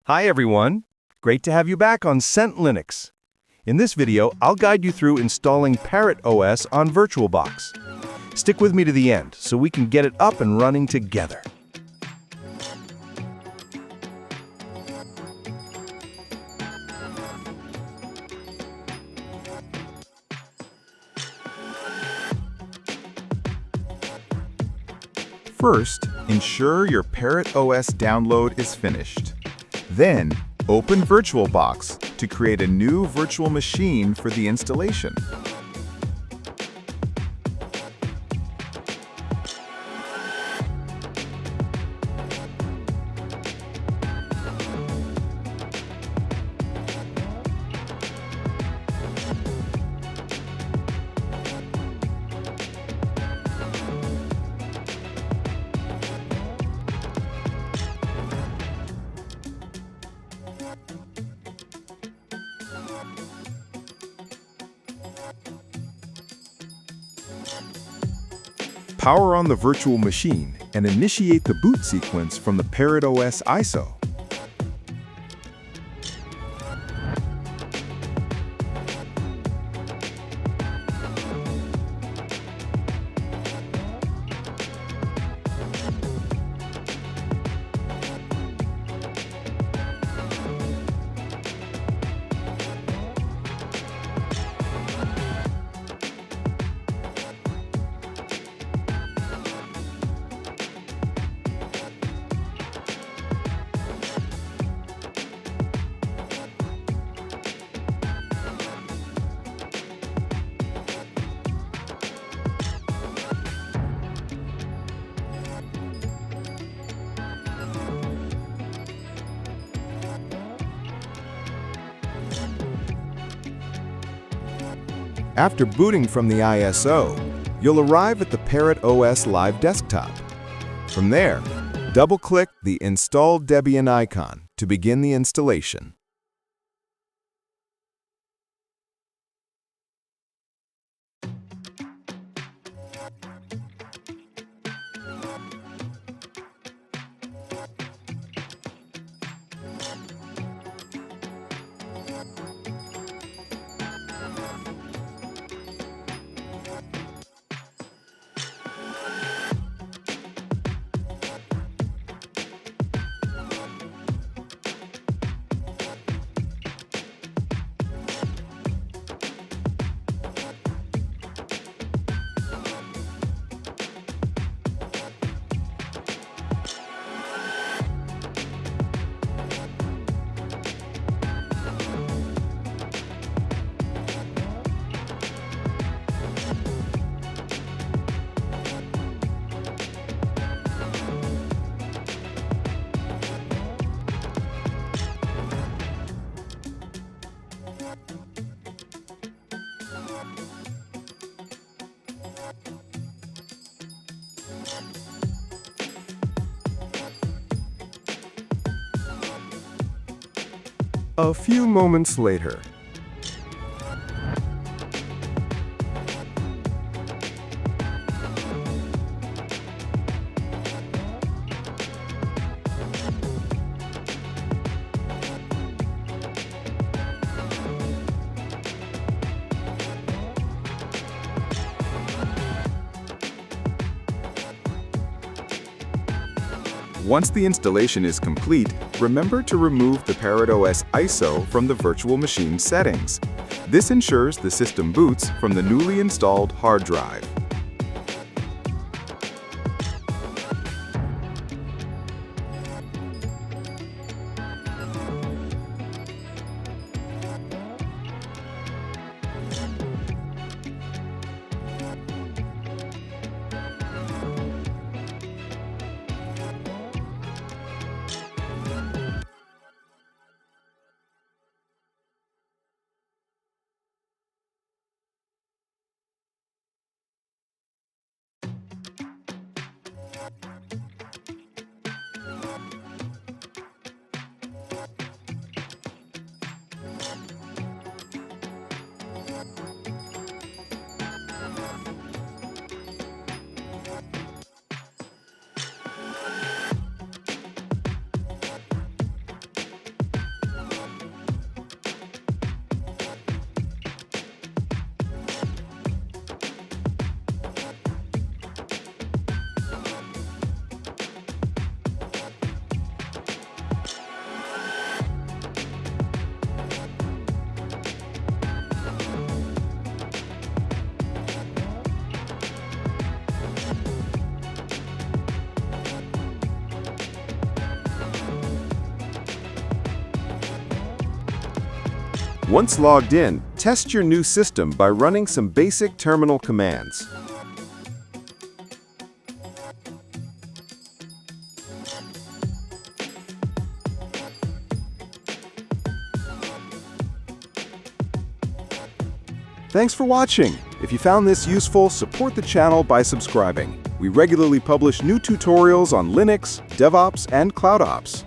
Hi everyone! Great to have you back on Centlinux. In this video, I'll guide you through installing Parrot OS on VirtualBox. Stick with me to the end so we can get it up and running together. First, ensure your Parrot OS download is finished. Then, open VirtualBox to create a new virtual machine for the installation. Power on the virtual machine and initiate the boot sequence from the Parrot OS ISO. After booting from the ISO, you'll arrive at the Parrot OS Live desktop. From there, double-click the Install Debian icon to begin the installation. A few moments later, once the installation is complete, remember to remove the Parrot OS ISO from the virtual machine settings. This ensures the system boots from the newly installed hard drive. Once logged in, test your new system by running some basic terminal commands. Thanks for watching. If you found this useful, support the channel by subscribing. We regularly publish new tutorials on Linux, DevOps, and CloudOps.